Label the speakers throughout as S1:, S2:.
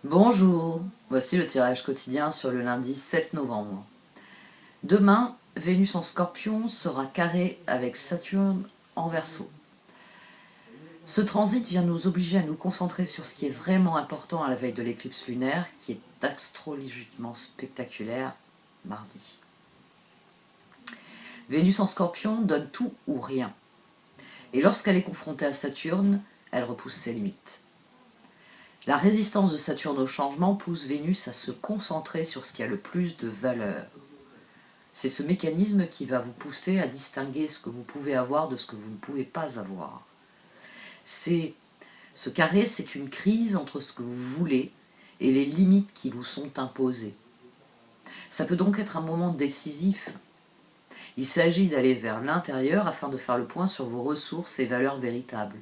S1: Bonjour, voici le tirage quotidien sur le lundi 7 novembre. Demain, Vénus en Scorpion sera carrée avec Saturne en Verseau. Ce transit vient nous obliger à nous concentrer sur ce qui est vraiment important à la veille de l'éclipse lunaire, qui est astrologiquement spectaculaire mardi. Vénus en Scorpion donne tout ou rien. Et lorsqu'elle est confrontée à Saturne, elle repousse ses limites. La résistance de Saturne au changement pousse Vénus à se concentrer sur ce qui a le plus de valeur. C'est ce mécanisme qui va vous pousser à distinguer ce que vous pouvez avoir de ce que vous ne pouvez pas avoir. Ce carré, c'est une crise entre ce que vous voulez et les limites qui vous sont imposées. Ça peut donc être un moment décisif. Il s'agit d'aller vers l'intérieur afin de faire le point sur vos ressources et valeurs véritables.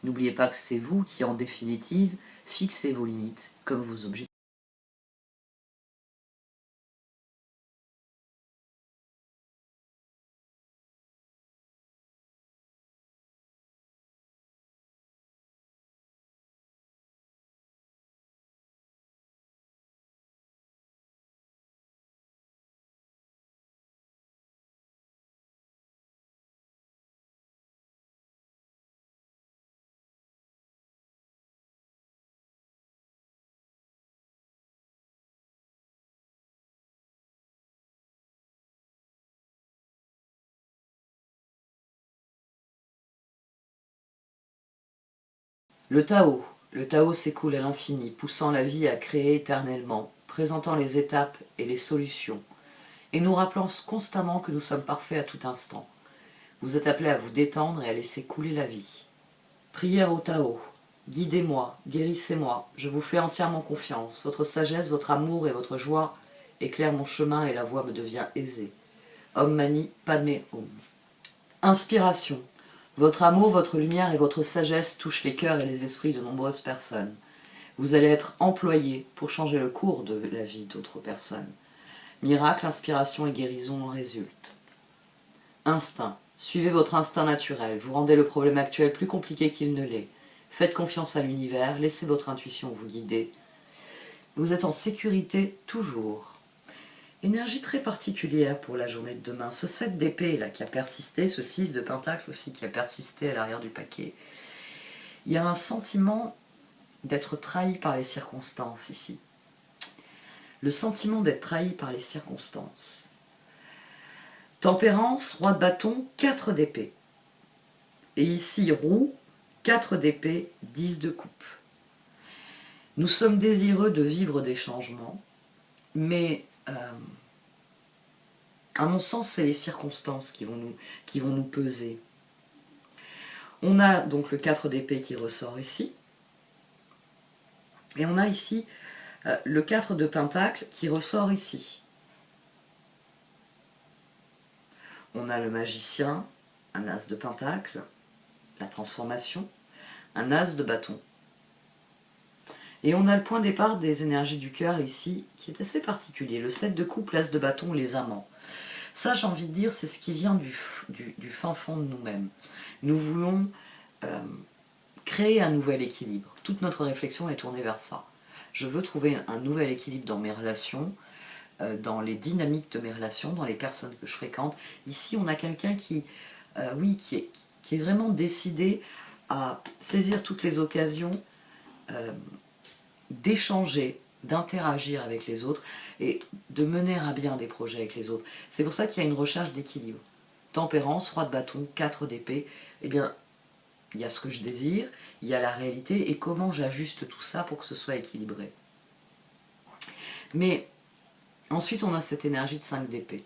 S1: N'oubliez pas que c'est vous qui, en définitive, fixez vos limites comme vos objectifs. Le Tao. Le Tao s'écoule à l'infini, poussant la vie à créer éternellement, présentant les étapes et les solutions, et nous rappelant constamment que nous sommes parfaits à tout instant. Vous êtes appelés à vous détendre et à laisser couler la vie. Prière au Tao. Guidez-moi, guérissez-moi, je vous fais entièrement confiance. Votre sagesse, votre amour et votre joie éclairent mon chemin et la voie me devient aisée. Om Mani Padme Hum. Inspiration. Votre amour, votre lumière et votre sagesse touchent les cœurs et les esprits de nombreuses personnes. Vous allez être employé pour changer le cours de la vie d'autres personnes. Miracle, inspiration et guérison en résultent. Instinct. Suivez votre instinct naturel, vous rendez le problème actuel plus compliqué qu'il ne l'est. Faites confiance à l'univers, laissez votre intuition vous guider. Vous êtes en sécurité toujours. Énergie très particulière pour la journée de demain. Ce 7 d'épée là qui a persisté, ce 6 de pentacle aussi qui a persisté à l'arrière du paquet. Il y a un sentiment d'être trahi par les circonstances ici. Le sentiment d'être trahi par les circonstances. Tempérance, roi de bâton, 4 d'épée. Et ici, roue, 4 d'épée, 10 de coupe. Nous sommes désireux de vivre des changements, mais à mon sens, c'est les circonstances qui vont nous peser. On a donc le 4 d'épée qui ressort ici, et on a ici le 4 de pentacle qui ressort ici. On a le magicien, un as de pentacle, la transformation, un as de bâton. Et on a le point de départ des énergies du cœur ici, qui est assez particulier. Le 7 de coupe, l'as de bâton, les amants. Ça, j'ai envie de dire, c'est ce qui vient du fin fond de nous-mêmes. Nous voulons créer un nouvel équilibre. Toute notre réflexion est tournée vers ça. Je veux trouver un nouvel équilibre dans mes relations, dans les dynamiques de mes relations, dans les personnes que je fréquente. Ici, on a quelqu'un qui est vraiment décidé à saisir toutes les occasions d'échanger, d'interagir avec les autres et de mener à bien des projets avec les autres. C'est pour ça qu'il y a une recherche d'équilibre. Tempérance, roi de bâton, 4 d'épée, eh bien, il y a ce que je désire, il y a la réalité et comment j'ajuste tout ça pour que ce soit équilibré. Mais ensuite, on a cette énergie de 5 d'épée.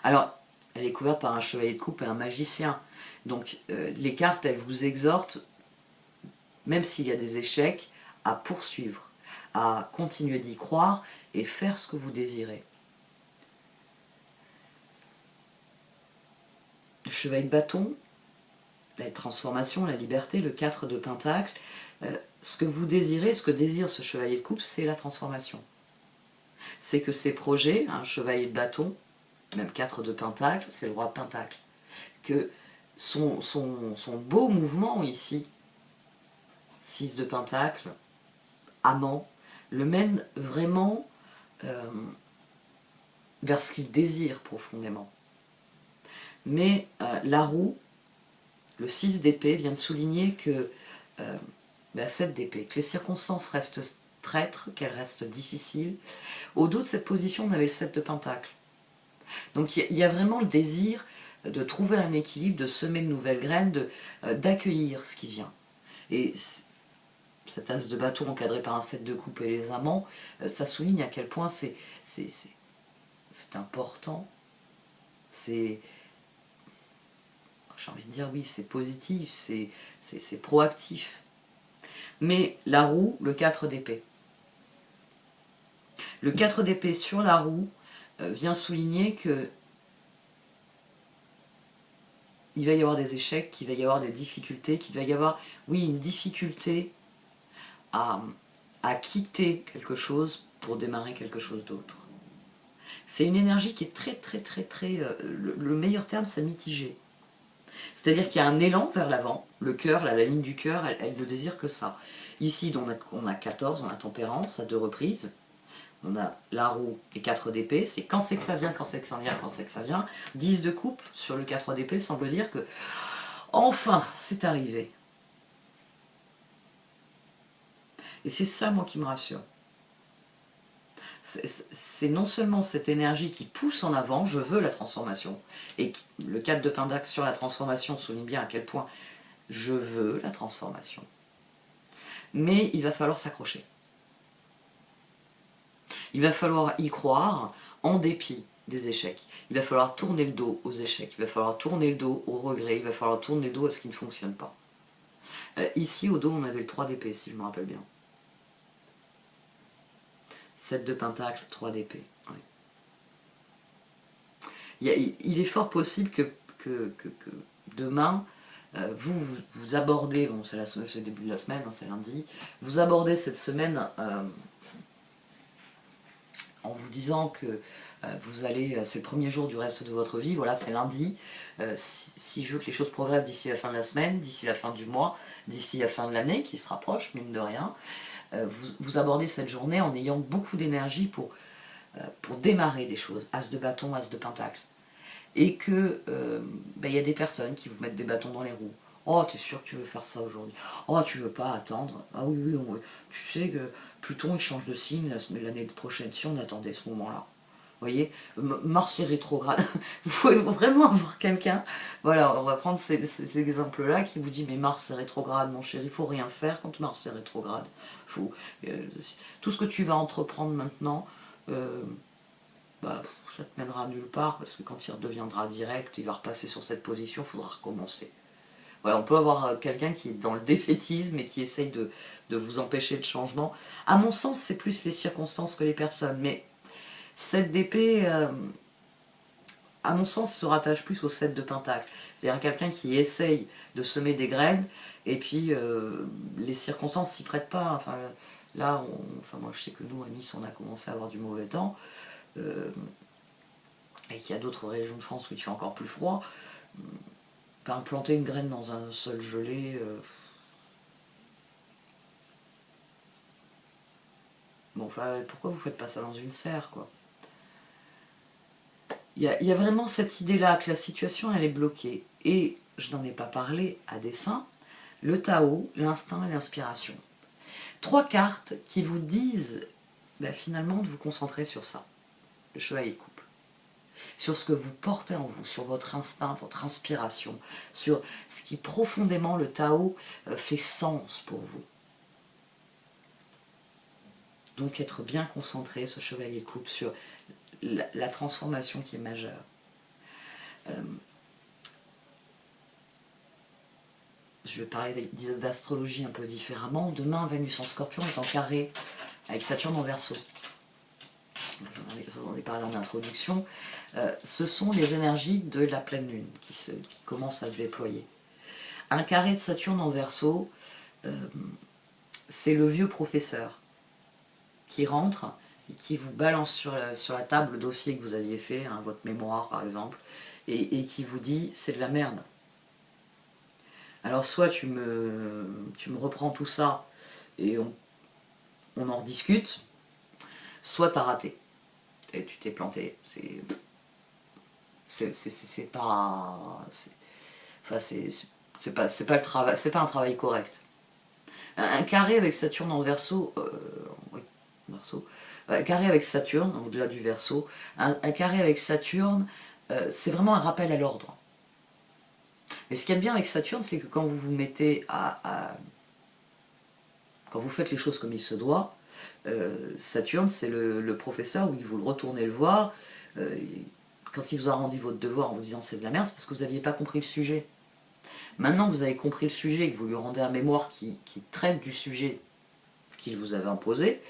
S1: Alors, elle est couverte par un chevalier de coupe et un magicien. Donc, les cartes, elles vous exhortent, même s'il y a des échecs, à poursuivre, à continuer d'y croire et faire ce que vous désirez. Le chevalier de bâton, la transformation, la liberté, le 4 de pentacle, ce que vous désirez, ce que désire ce chevalier de coupe, c'est la transformation. C'est que ses projets, un chevalier de bâton, même 4 de pentacle, c'est le roi de pentacle, que son beau mouvement ici, 6 de pentacle, amant, le mène vraiment vers ce qu'il désire profondément. Mais la roue, le 6 d'épée, vient de souligner que 7 d'épée, que les circonstances restent traîtres, qu'elles restent difficiles. Au dos de cette position, on avait le 7 de pentacle. Donc il y a vraiment le désir de trouver un équilibre, de semer de nouvelles graines, d'accueillir ce qui vient. Et cet as de bâton encadré par un 7 de coupe et les amants, ça souligne à quel point c'est important. J'ai envie de dire oui, c'est positif, c'est proactif. Mais la roue, le 4 d'épée. Le 4 d'épée sur la roue vient souligner que il va y avoir des échecs, qu'il va y avoir des difficultés, qu'il va y avoir, oui, une difficulté à quitter quelque chose pour démarrer quelque chose d'autre. C'est une énergie qui est très, le meilleur terme, c'est mitigé. C'est-à-dire qu'il y a un élan vers l'avant, le cœur, la ligne du cœur, elle ne désire que ça. Ici, on a 14, on a tempérance à 2 reprises. On a la roue et 4 d'épée, c'est quand c'est que ça vient, quand c'est que ça vient, quand c'est que ça vient. 10 de coupe sur le 4 d'épée semble dire que enfin, c'est arrivé. Et c'est ça, moi, qui me rassure. C'est non seulement cette énergie qui pousse en avant, je veux la transformation, et le 4 de pentacle sur la transformation souligne bien à quel point je veux la transformation, mais il va falloir s'accrocher. Il va falloir y croire en dépit des échecs. Il va falloir tourner le dos aux échecs, il va falloir tourner le dos aux regrets, il va falloir tourner le dos à ce qui ne fonctionne pas. Ici, au dos, on avait le 3 d'épée, si je me rappelle bien. 7 de pentacle, 3 d'épée. Oui. Il est fort possible que demain, vous abordez, bon c'est le début de la semaine, hein, c'est lundi, vous abordez cette semaine en vous disant que vous allez, c'est le premier jour du reste de votre vie, voilà, c'est lundi, si je veux que les choses progressent d'ici la fin de la semaine, d'ici la fin du mois, d'ici la fin de l'année, qui se rapproche, mine de rien, vous abordez cette journée en ayant beaucoup d'énergie pour démarrer des choses, as de bâton, as de pentacle. Et que y a des personnes qui vous mettent des bâtons dans les roues. Oh, t'es sûr que tu veux faire ça aujourd'hui? Oh, tu veux pas attendre? Ah oui, tu sais que Pluton il change de signe l'année prochaine, si on attendait ce moment-là. Vous voyez, Mars est rétrograde. Vous pouvez vraiment avoir quelqu'un, voilà, on va prendre ces exemples-là, qui vous dit mais Mars est rétrograde, mon chéri, il faut rien faire quand Mars est rétrograde. Tout ce que tu vas entreprendre maintenant, ça te mènera nulle part, parce que quand il redeviendra direct, il va repasser sur cette position, il faudra recommencer. Voilà, on peut avoir quelqu'un qui est dans le défaitisme et qui essaye de vous empêcher le changement. À mon sens, c'est plus les circonstances que les personnes, mais 7 d'épée, à mon sens, se rattache plus au 7 de pentacle. C'est-à-dire quelqu'un qui essaye de semer des graines, et puis les circonstances s'y prêtent pas. Enfin, là, moi je sais que nous, à Nice, on a commencé à avoir du mauvais temps, et qu'il y a d'autres régions de France où il fait encore plus froid. Planter une graine dans un sol gelé, pourquoi vous faites pas ça dans une serre, quoi? Il y a vraiment cette idée-là que la situation, elle est bloquée. Et, je n'en ai pas parlé à dessein, le Tao, l'instinct et l'inspiration. 3 cartes qui vous disent, finalement, de vous concentrer sur ça. Le chevalier coupe. Sur ce que vous portez en vous, sur votre instinct, votre inspiration, sur ce qui profondément, le Tao, fait sens pour vous. Donc être bien concentré, ce chevalier coupe, sur la transformation qui est majeure. Je vais parler d'astrologie un peu différemment. Demain, Vénus en Scorpion est en carré avec Saturne en Verseau. J'en ai parlé en introduction. Ce sont les énergies de la pleine lune qui commencent à se déployer. Un carré de Saturne en Verseau, c'est le vieux professeur qui rentre et qui vous balance sur la table le dossier que vous aviez fait, hein, votre mémoire par exemple, et qui vous dit c'est de la merde. Alors soit tu me reprends tout ça et on en rediscute, soit t'as raté, et tu t'es planté, c'est pas... Enfin, c'est pas le travail, c'est pas un travail correct. Un carré avec Saturne en Verseau, oui, Verseau, un carré avec Saturne, au-delà du Verseau, un carré avec Saturne, c'est vraiment un rappel à l'ordre. Mais ce qu'il y a de bien avec Saturne, c'est que quand vous vous mettez quand vous faites les choses comme il se doit, Saturne, c'est le professeur, où vous le retournez le voir, quand il vous a rendu votre devoir en vous disant c'est de la merde, c'est parce que vous n'aviez pas compris le sujet. Maintenant que vous avez compris le sujet et que vous lui rendez un mémoire qui traite du sujet qu'il vous avait imposé,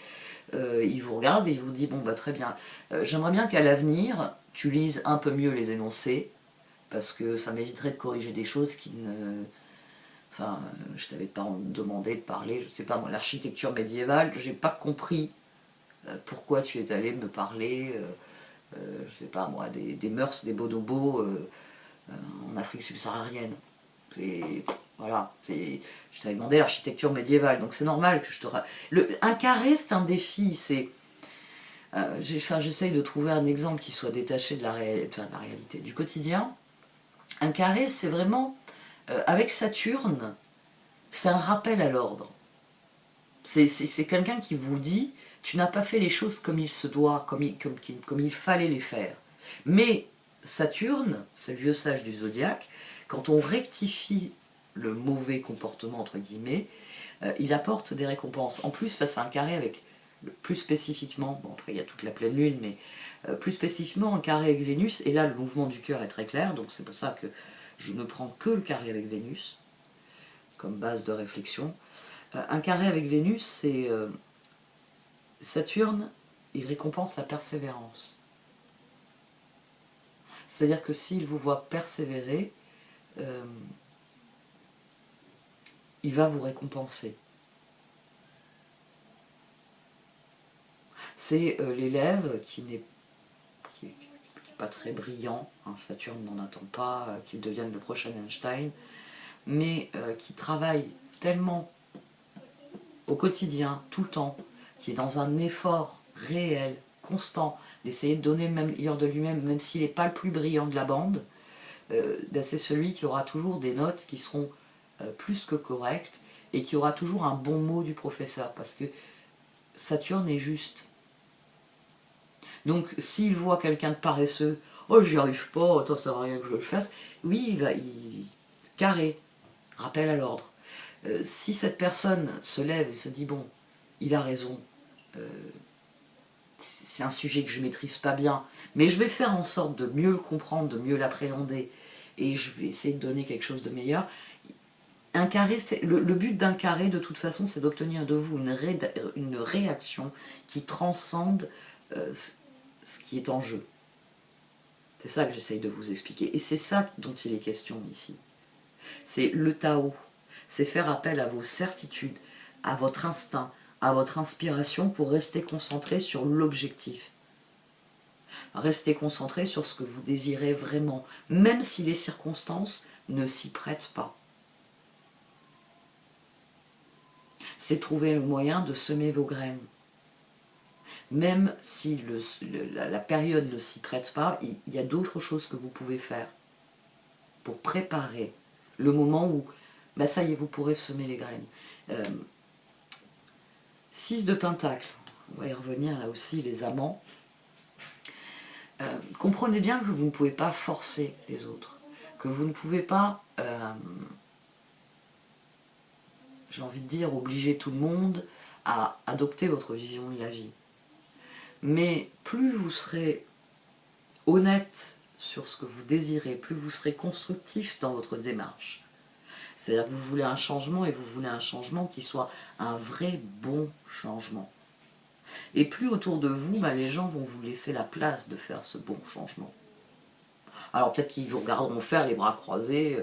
S1: il vous regarde et il vous dit bon bah très bien, j'aimerais bien qu'à l'avenir tu lises un peu mieux les énoncés, parce que ça m'éviterait de corriger des choses qui ne... Enfin, je t'avais pas demandé de parler, je sais pas moi, l'architecture médiévale, j'ai pas compris pourquoi tu es allé me parler, je sais pas moi, des mœurs des bonobos en Afrique subsaharienne. Voilà, je t'avais demandé l'architecture médiévale, donc c'est normal que je te... Un carré, c'est un défi, c'est... j'essaye de trouver un exemple qui soit détaché de la réalité, du quotidien. Un carré, c'est vraiment... avec Saturne, c'est un rappel à l'ordre. C'est quelqu'un qui vous dit, tu n'as pas fait les choses comme il se doit, comme il fallait les faire. Mais Saturne, c'est le vieux sage du zodiaque, quand on rectifie le mauvais comportement, entre guillemets, il apporte des récompenses. En plus, là, c'est un carré avec, plus spécifiquement, bon après il y a toute la pleine lune, mais plus spécifiquement un carré avec Vénus, et là le mouvement du cœur est très clair, donc c'est pour ça que je ne prends que le carré avec Vénus, comme base de réflexion. Un carré avec Vénus, c'est Saturne, il récompense la persévérance. C'est-à-dire que s'il vous voit persévérer, il va vous récompenser. C'est l'élève qui n'est pas très brillant, hein, Saturne n'en attend pas qu'il devienne le prochain Einstein, mais qui travaille tellement au quotidien, tout le temps, qui est dans un effort réel, constant, d'essayer de donner le meilleur de lui-même, même s'il n'est pas le plus brillant de la bande, c'est celui qui aura toujours des notes qui seront plus que correctes et qui aura toujours un bon mot du professeur, parce que Saturne est juste. Donc s'il voit quelqu'un de paresseux, oh j'y arrive pas, attends ça va rien que je le fasse, oui il carré, rappel à l'ordre. Si cette personne se lève et se dit bon, il a raison, c'est un sujet que je maîtrise pas bien, mais je vais faire en sorte de mieux le comprendre, de mieux l'appréhender, et je vais essayer de donner quelque chose de meilleur. Un carré, le but d'un carré, de toute façon, c'est d'obtenir de vous une réaction qui transcende ce qui est en jeu. C'est ça que j'essaye de vous expliquer. Et c'est ça dont il est question ici. C'est le Tao. C'est faire appel à vos certitudes, à votre instinct, à votre inspiration pour rester concentré sur l'objectif. Restez concentré sur ce que vous désirez vraiment, même si les circonstances ne s'y prêtent pas. C'est trouver le moyen de semer vos graines. Même si la période ne s'y prête pas, il y a d'autres choses que vous pouvez faire pour préparer le moment où, bah ça y est, vous pourrez semer les graines. 6 de Pentacle, on va y revenir là aussi, les amants. Comprenez bien que vous ne pouvez pas forcer les autres, que vous ne pouvez pas, j'ai envie de dire, obliger tout le monde à adopter votre vision de la vie. Mais plus vous serez honnête sur ce que vous désirez, plus vous serez constructif dans votre démarche. C'est-à-dire que vous voulez un changement et vous voulez un changement qui soit un vrai bon changement. Et plus autour de vous, bah, les gens vont vous laisser la place de faire ce bon changement. Alors peut-être qu'ils vous regarderont faire les bras croisés.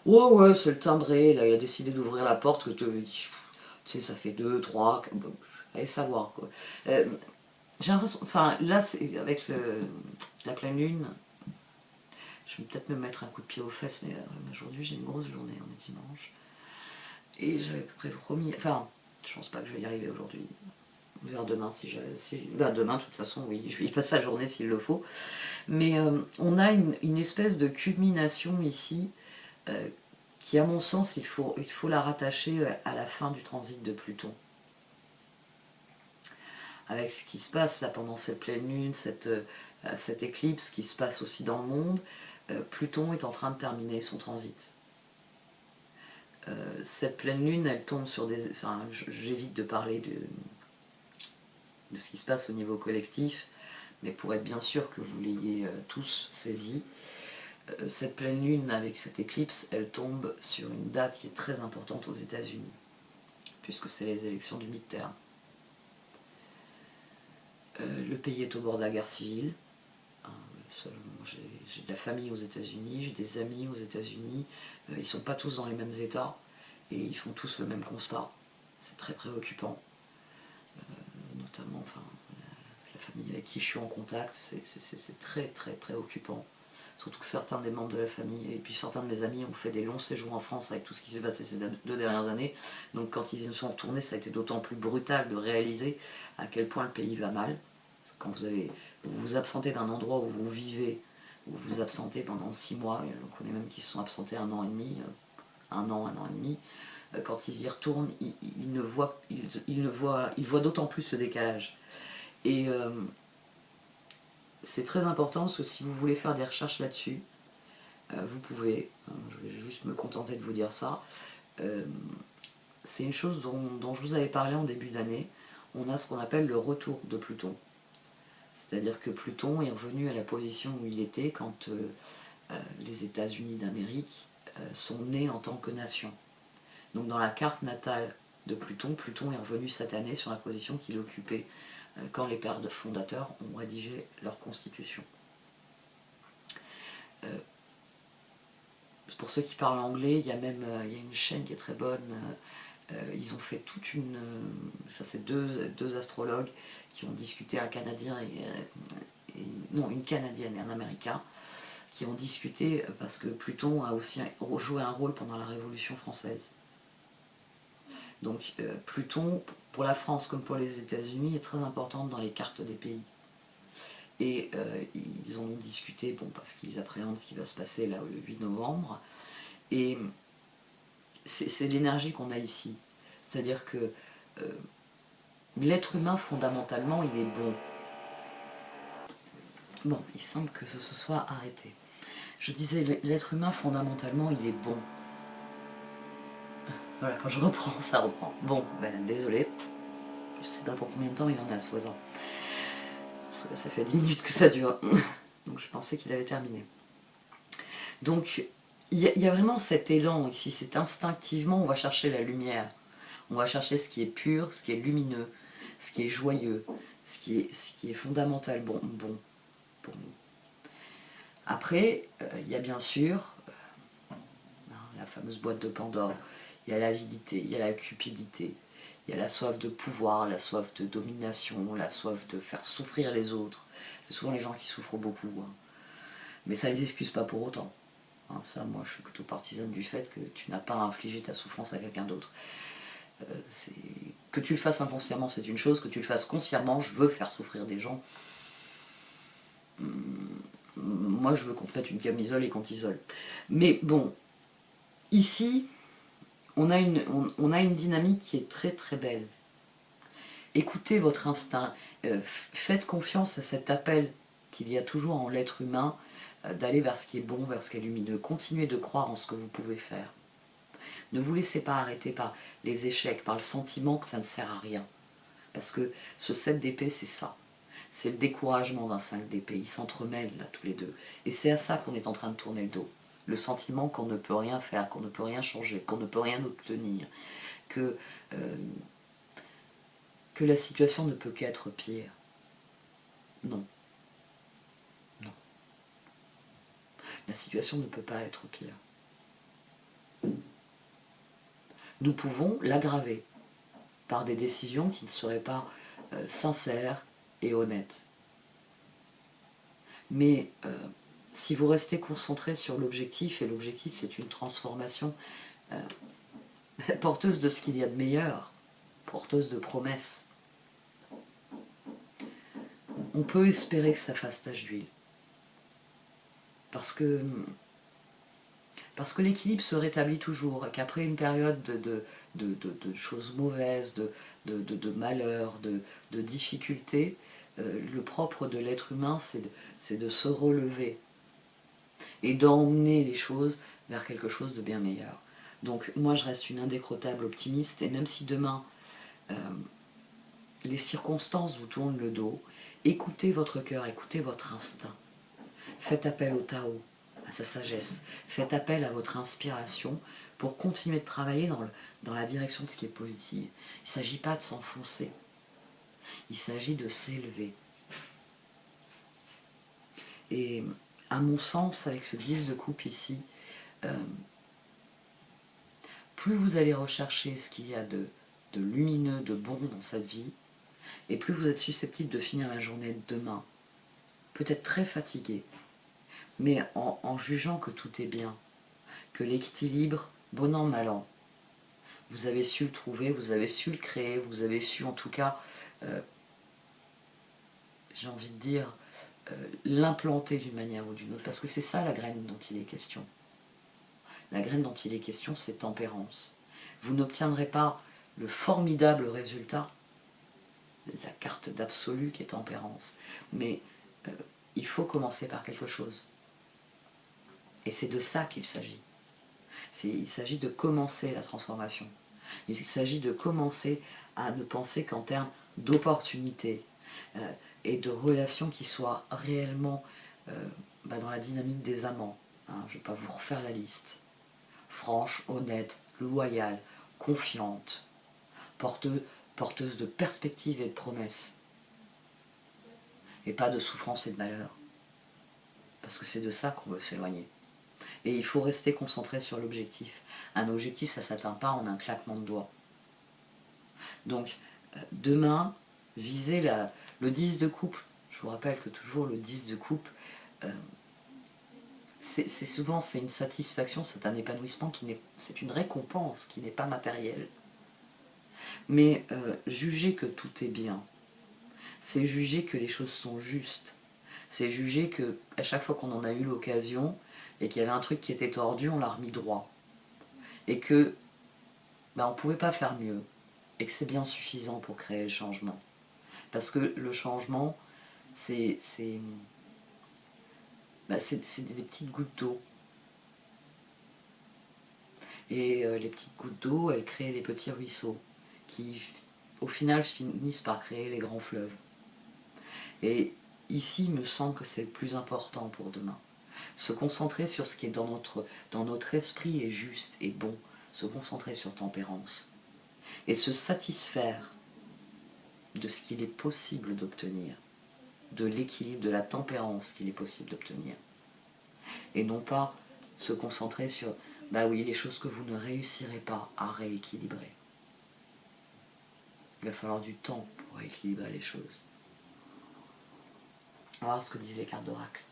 S1: Oh ouais, c'est le timbré, là il a décidé d'ouvrir la porte, que tu sais, ça fait 2, 3, allez savoir quoi. J'ai l'impression, enfin là c'est avec la pleine lune, je vais peut-être me mettre un coup de pied aux fesses, mais aujourd'hui j'ai une grosse journée, on est dimanche. Et j'avais à peu près promis, enfin je pense pas que je vais y arriver aujourd'hui. vers demain, demain, de toute façon, oui, je vais y passer la journée s'il le faut. Mais on a une espèce de culmination ici qui, à mon sens, il faut la rattacher à la fin du transit de Pluton. Avec ce qui se passe là pendant cette pleine lune, cette éclipse qui se passe aussi dans le monde, Pluton est en train de terminer son transit. Cette pleine lune, elle tombe sur des... Enfin, j'évite de parler de ce qui se passe au niveau collectif, mais pour être bien sûr que vous l'ayez tous saisi, cette pleine lune avec cette éclipse, elle tombe sur une date qui est très importante aux États-Unis, puisque c'est les élections du midterm. Le pays est au bord de la guerre civile. J'ai de la famille aux États-Unis, j'ai des amis aux États-Unis. Ils ne sont pas tous dans les mêmes états et ils font tous le même constat. C'est très préoccupant. Notamment la famille avec qui je suis en contact, c'est très très préoccupant. Surtout que certains des membres de la famille et puis certains de mes amis ont fait des longs séjours en France avec tout ce qui s'est passé ces 2 dernières années. Donc quand ils sont retournés, ça a été d'autant plus brutal de réaliser à quel point le pays va mal. Quand vous vous absentez d'un endroit où vous vivez, vous vous absentez pendant 6 mois, on connaît même qui se sont absentés 1 an et demi, 1 an et demi, quand ils y retournent, ils voient d'autant plus ce décalage. Et c'est très important parce que si vous voulez faire des recherches là-dessus, vous pouvez, je vais juste me contenter de vous dire ça, c'est une chose dont je vous avais parlé en début d'année. On a ce qu'on appelle le retour de Pluton. C'est-à-dire que Pluton est revenu à la position où il était quand les États-Unis d'Amérique sont nés en tant que nation. Donc dans la carte natale de Pluton, Pluton est revenu cette année sur la position qu'il occupait quand les pères fondateurs ont rédigé leur constitution. Pour ceux qui parlent anglais, il y a une chaîne qui est très bonne. Ils ont fait toute une... ça c'est deux astrologues qui ont discuté, un Canadien non, une Canadienne et un Américain, qui ont discuté parce que Pluton a aussi joué un rôle pendant la Révolution française. Donc Pluton, pour la France comme pour les États-Unis, est très importante dans les cartes des pays. Et ils en ont discuté, bon, parce qu'ils appréhendent ce qui va se passer là le 8 novembre. Et c'est l'énergie qu'on a ici. C'est-à-dire que l'être humain, fondamentalement, il est bon. Bon, il semble que ce soit arrêté. Je disais, l'être humain, fondamentalement, il est bon. Voilà, quand je reprends, ça reprend. Bon, ben désolé. Je sais pas pour combien de temps il en a, ce voisin. Ça fait 10 minutes que ça dure. Donc je pensais qu'il avait terminé. Donc, il y a vraiment cet élan ici. C'est instinctivement, on va chercher la lumière. On va chercher ce qui est pur, ce qui est lumineux, ce qui est joyeux, ce qui est fondamental bon pour nous. Après, il y a bien sûr la fameuse boîte de Pandore. Il y a l'avidité, il y a la cupidité, il y a la soif de pouvoir, la soif de domination, la soif de faire souffrir les autres. C'est souvent les gens qui souffrent beaucoup. Hein. Mais ça ne les excuse pas pour autant. Hein, ça, moi, je suis plutôt partisane du fait que tu n'as pas à infliger ta souffrance à quelqu'un d'autre. Que tu le fasses inconsciemment, c'est une chose. Que tu le fasses consciemment, je veux faire souffrir des gens. Moi, je veux qu'on te mette une camisole et qu'on t'isole. Mais bon, ici... On a une dynamique qui est très très belle. Écoutez votre instinct, faites confiance à cet appel qu'il y a toujours en l'être humain, d'aller vers ce qui est bon, vers ce qui est lumineux. Continuez de croire en ce que vous pouvez faire. Ne vous laissez pas arrêter par les échecs, par le sentiment que ça ne sert à rien. Parce que ce 7 d'épée, c'est ça. C'est le découragement d'un 5 d'épée. Ils s'entremêlent là tous les deux. Et c'est à ça qu'on est en train de tourner le dos. Le sentiment qu'on ne peut rien faire, qu'on ne peut rien changer, qu'on ne peut rien obtenir, que la situation ne peut qu'être pire. Non. Non. La situation ne peut pas être pire. Nous pouvons l'aggraver par des décisions qui ne seraient pas sincères et honnêtes. Mais si vous restez concentré sur l'objectif, et l'objectif c'est une transformation porteuse de ce qu'il y a de meilleur, porteuse de promesses, on peut espérer que ça fasse tache d'huile. Parce que l'équilibre se rétablit toujours, et qu'après une période de choses mauvaises, de malheurs, de difficultés, le propre de l'être humain, c'est de se relever et d'emmener les choses vers quelque chose de bien meilleur. Donc moi je reste une indécrottable optimiste, et même si demain les circonstances vous tournent le dos, écoutez votre cœur, écoutez votre instinct. Faites appel au Tao, à sa sagesse. Faites appel à votre inspiration pour continuer de travailler dans la direction de ce qui est positif. Il ne s'agit pas de s'enfoncer, il s'agit de s'élever. Et à mon sens, avec ce 10 de coupe ici, plus vous allez rechercher ce qu'il y a de lumineux, de bon dans cette vie, et plus vous êtes susceptible de finir la journée de demain, peut-être très fatigué, mais en jugeant que tout est bien, que l'équilibre, bon an, mal an, vous avez su le trouver, vous avez su le créer, vous avez su en tout cas, j'ai envie de dire, l'implanter d'une manière ou d'une autre, parce que c'est ça la graine dont il est question. La graine dont il est question, c'est tempérance. Vous n'obtiendrez pas le formidable résultat, la carte d'absolu qui est tempérance, mais il faut commencer par quelque chose. Et c'est de ça qu'il s'agit. Il s'agit de commencer la transformation. Il s'agit de commencer à ne penser qu'en termes d'opportunités et de relations qui soient réellement dans la dynamique des amants. Je ne vais pas vous refaire la liste. Franche, honnête, loyale, confiante, porteuse de perspectives et de promesses. Et pas de souffrance et de malheur. Parce que c'est de ça qu'on veut s'éloigner. Et il faut rester concentré sur l'objectif. Un objectif, ça ne s'atteint pas en un claquement de doigts. Donc, demain, visez le 10 de coupe. Je vous rappelle que toujours le 10 de coupe, c'est souvent une satisfaction, c'est un épanouissement, c'est une récompense qui n'est pas matérielle. Mais juger que tout est bien, c'est juger que les choses sont justes. C'est juger qu'à chaque fois qu'on en a eu l'occasion, et qu'il y avait un truc qui était tordu, on l'a remis droit. Et que on ne pouvait pas faire mieux. Et que c'est bien suffisant pour créer le changement. Parce que le changement, c'est des petites gouttes d'eau. Et les petites gouttes d'eau, elles créent les petits ruisseaux, qui au final finissent par créer les grands fleuves. Et ici, il me semble que c'est le plus important pour demain. Se concentrer sur ce qui est dans notre esprit est juste et bon. Se concentrer sur tempérance. Et se satisfaire de ce qu'il est possible d'obtenir. De l'équilibre, de la tempérance qu'il est possible d'obtenir. Et non pas se concentrer sur, les choses que vous ne réussirez pas à rééquilibrer. Il va falloir du temps pour rééquilibrer les choses. On va voir ce que disent les cartes d'oracle.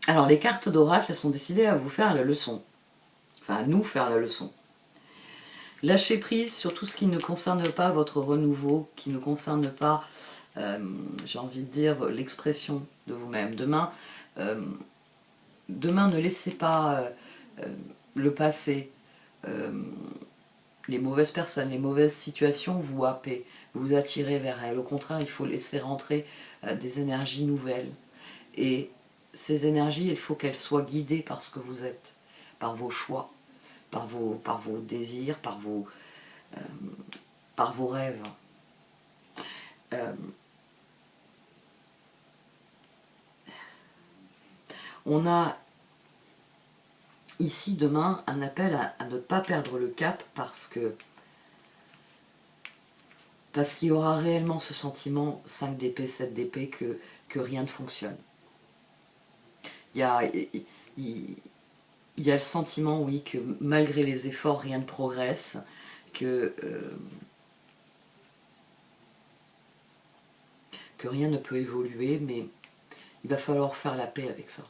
S1: Alors les cartes d'oracle, elles sont décidées à vous faire la leçon. Enfin, à nous faire la leçon. Lâchez prise sur tout ce qui ne concerne pas votre renouveau, qui ne concerne pas, j'ai envie de dire, l'expression de vous-même. Demain, ne laissez pas le passé, les mauvaises personnes, les mauvaises situations vous happer, vous attirer vers elles. Au contraire, il faut laisser rentrer des énergies nouvelles. Et ces énergies, il faut qu'elles soient guidées par ce que vous êtes, par vos choix, par vos désirs, par vos rêves. On a ici demain un appel à ne pas perdre le cap parce qu'il y aura réellement ce sentiment 5 d'épée, 7 d'épée que rien ne fonctionne. Il y a le sentiment, oui, que malgré les efforts, rien ne progresse, que rien ne peut évoluer, mais il va falloir faire la paix avec ça.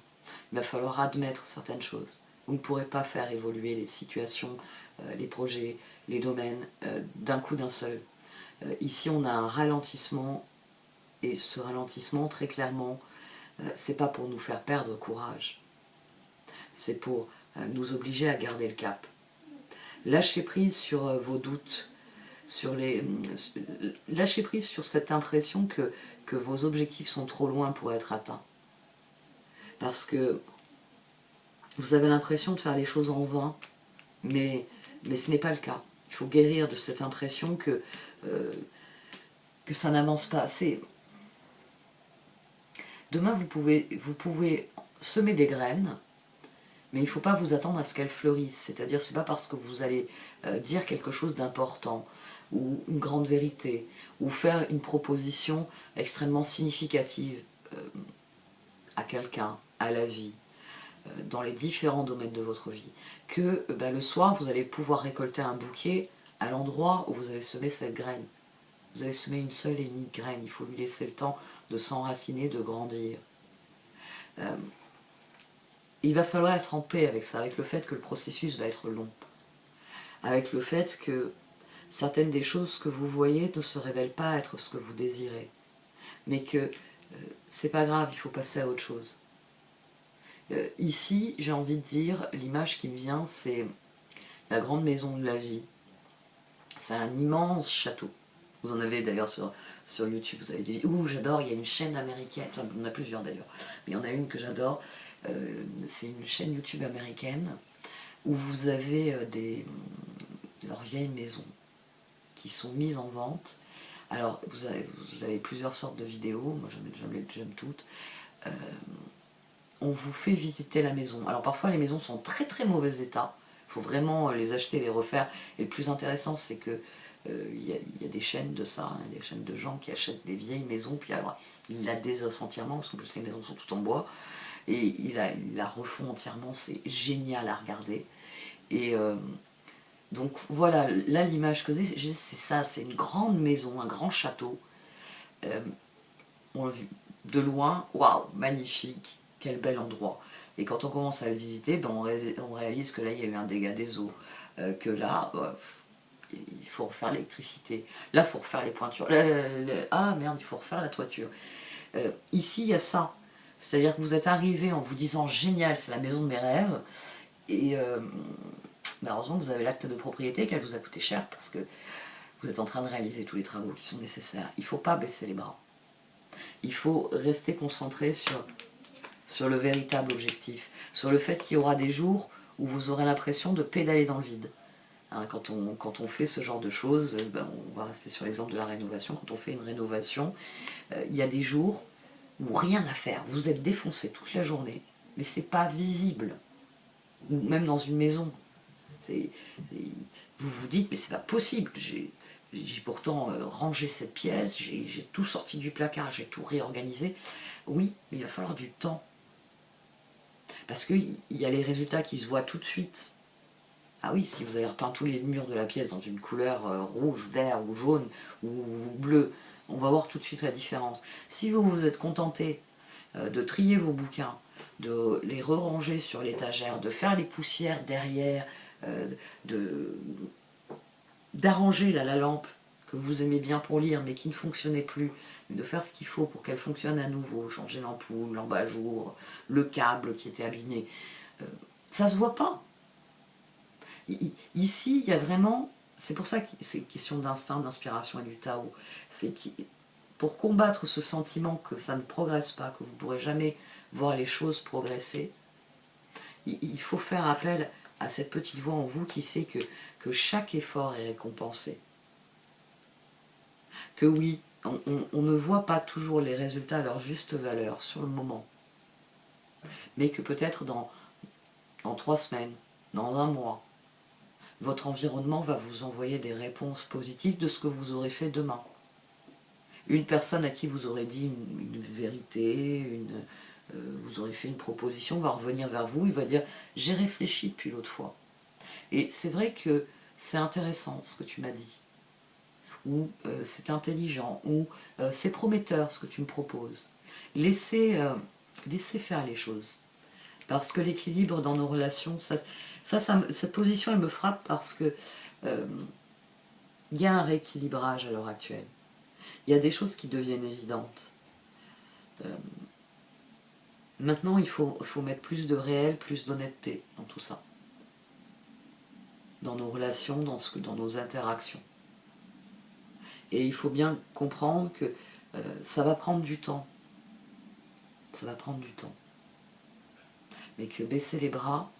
S1: Il va falloir admettre certaines choses. Vous ne pourrez pas faire évoluer les situations, les projets, les domaines d'un coup d'un seul. Ici, on a un ralentissement, et ce ralentissement, très clairement, c'est pas pour nous faire perdre courage. C'est pour nous obliger à garder le cap. Lâchez prise sur vos doutes, lâchez prise sur cette impression que vos objectifs sont trop loin pour être atteints. Parce que vous avez l'impression de faire les choses en vain, mais ce n'est pas le cas. Il faut guérir de cette impression que ça n'avance pas assez. Demain, vous pouvez semer des graines, mais il ne faut pas vous attendre à ce qu'elles fleurissent. C'est-à-dire, c'est pas parce que vous allez dire quelque chose d'important, ou une grande vérité, ou faire une proposition extrêmement significative à quelqu'un, à la vie, dans les différents domaines de votre vie, que le soir, vous allez pouvoir récolter un bouquet à l'endroit où vous avez semé cette graine. Vous avez semé une seule et unique graine, il faut lui laisser le temps de s'enraciner, de grandir. Il va falloir être en paix avec ça, avec le fait que le processus va être long, avec le fait que certaines des choses que vous voyez ne se révèlent pas être ce que vous désirez, mais que c'est pas grave, il faut passer à autre chose. Ici, j'ai envie de dire, l'image qui me vient, c'est la grande maison de la vie. C'est un immense château. Vous en avez d'ailleurs sur YouTube, vous avez des vidéos. Ouh, j'adore, il y a une chaîne américaine, enfin, il y en a plusieurs d'ailleurs, mais il y en a une que j'adore, c'est une chaîne YouTube américaine où vous avez leurs vieilles maisons qui sont mises en vente. Alors, vous avez plusieurs sortes de vidéos, moi j'aime toutes. On vous fait visiter la maison. Alors parfois les maisons sont en très très mauvais état, il faut vraiment les acheter, les refaire. Et le plus intéressant, c'est que il y a des chaînes de ça, hein, des chaînes de gens qui achètent des vieilles maisons, puis alors ils la désossent entièrement, parce qu'en plus les maisons sont toutes en bois, et ils la refont entièrement, c'est génial à regarder. Et donc voilà, là l'image que j'ai, c'est ça, c'est une grande maison, un grand château. De loin, waouh, magnifique, quel bel endroit. Et quand on commence à le visiter, on réalise que là il y a eu un dégât des eaux, que là, il faut refaire l'électricité, là il faut refaire les pointures, ah merde, il faut refaire la toiture. Ici il y a ça, c'est-à-dire que vous êtes arrivé en vous disant génial, c'est la maison de mes rêves, et heureusement que vous avez l'acte de propriété, qu'elle vous a coûté cher, parce que vous êtes en train de réaliser tous les travaux qui sont nécessaires. Il ne faut pas baisser les bras. Il faut rester concentré sur le véritable objectif, sur le fait qu'il y aura des jours où vous aurez l'impression de pédaler dans le vide. Hein, quand on fait ce genre de choses, on va rester sur l'exemple de la rénovation, quand on fait une rénovation, il y a des jours où rien à faire, vous êtes défoncé toute la journée, mais c'est pas visible, ou même dans une maison. Vous vous dites, mais c'est pas possible, j'ai pourtant rangé cette pièce, j'ai tout sorti du placard, j'ai tout réorganisé. Oui, mais il va falloir du temps. Parce qu'il y a les résultats qui se voient tout de suite. Ah oui, si vous avez repeint tous les murs de la pièce dans une couleur rouge, vert ou jaune ou bleu, on va voir tout de suite la différence. Si vous vous êtes contenté de trier vos bouquins, de les re-ranger sur l'étagère, de faire les poussières derrière, d'arranger la lampe que vous aimez bien pour lire mais qui ne fonctionnait plus, mais de faire ce qu'il faut pour qu'elle fonctionne à nouveau, changer l'ampoule, l'embat-jour, le câble qui était abîmé, ça se voit pas. Ici, il y a vraiment, c'est pour ça que c'est question d'instinct, d'inspiration et du Tao, c'est pour combattre ce sentiment que ça ne progresse pas, que vous ne pourrez jamais voir les choses progresser, il faut faire appel à cette petite voix en vous qui sait que chaque effort est récompensé. Que oui, on ne voit pas toujours les résultats à leur juste valeur sur le moment. mais que peut-être dans 3 semaines, dans un mois, votre environnement va vous envoyer des réponses positives de ce que vous aurez fait demain. Une personne à qui vous aurez dit une vérité, vous aurez fait une proposition, va revenir vers vous, il va dire « j'ai réfléchi depuis l'autre fois ». Et c'est vrai que c'est intéressant ce que tu m'as dit, ou c'est intelligent, ou c'est prometteur ce que tu me proposes. Laissez faire les choses. Parce que l'équilibre dans nos relations, cette position elle me frappe parce que il y a un rééquilibrage à l'heure actuelle. Il y a des choses qui deviennent évidentes. Maintenant, il faut mettre plus de réel, plus d'honnêteté dans tout ça. Dans nos relations, dans nos interactions. Et il faut bien comprendre que ça va prendre du temps. Ça va prendre du temps. Mais que baisser les bras,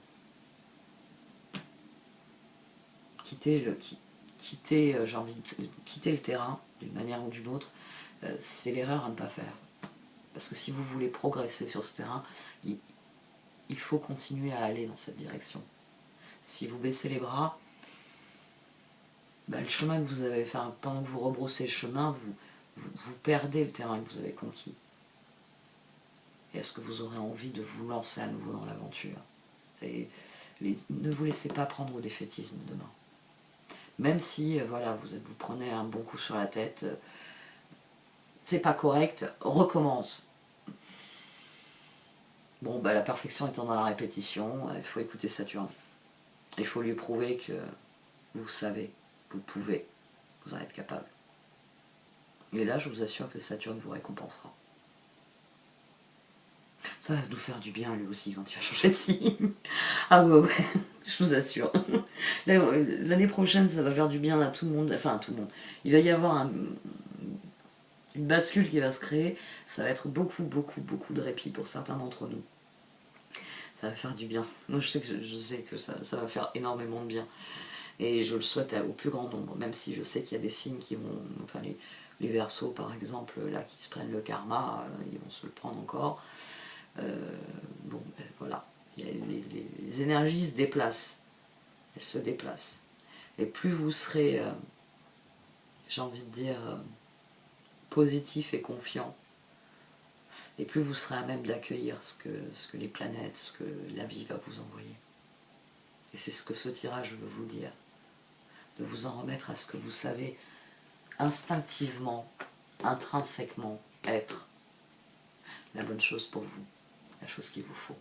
S1: quitter le terrain d'une manière ou d'une autre, c'est l'erreur à ne pas faire. Parce que si vous voulez progresser sur ce terrain, il faut continuer à aller dans cette direction. Si vous baissez les bras, le chemin que vous avez fait, pendant que vous rebroussez le chemin, vous perdez le terrain que vous avez conquis. Et est-ce que vous aurez envie de vous lancer à nouveau dans l'aventure? Ne vous laissez pas prendre au défaitisme demain. Même si voilà, vous prenez un bon coup sur la tête, c'est pas correct, recommence. Bon, la perfection étant dans la répétition, il faut écouter Saturne. Il faut lui prouver que vous savez, vous pouvez, vous en êtes capable. Et là, je vous assure que Saturne vous récompensera. Ça va nous faire du bien lui aussi quand il va changer de signe. Ah ouais, je vous assure. L'année prochaine, ça va faire du bien à tout le monde. Enfin, à tout le monde. Il va y avoir une bascule qui va se créer. Ça va être beaucoup de répit pour certains d'entre nous. Ça va faire du bien. Moi, je sais que ça va faire énormément de bien. Et je le souhaite au plus grand nombre. Même si je sais qu'il y a des signes qui vont... Enfin, les Verseaux, par exemple, là, qui se prennent le karma, ils vont se le prendre encore. Voilà, les énergies se déplacent, elles se déplacent. Et plus vous serez, j'ai envie de dire, positif et confiant, et plus vous serez à même d'accueillir ce que les planètes, ce que la vie va vous envoyer. Et c'est ce que ce tirage veut vous dire, de vous en remettre à ce que vous savez instinctivement, intrinsèquement être la bonne chose pour vous, la chose qu'il vous faut.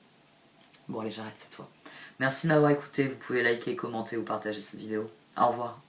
S1: Bon allez, j'arrête cette fois. Merci de m'avoir écouté, vous pouvez liker, commenter ou partager cette vidéo. Au revoir.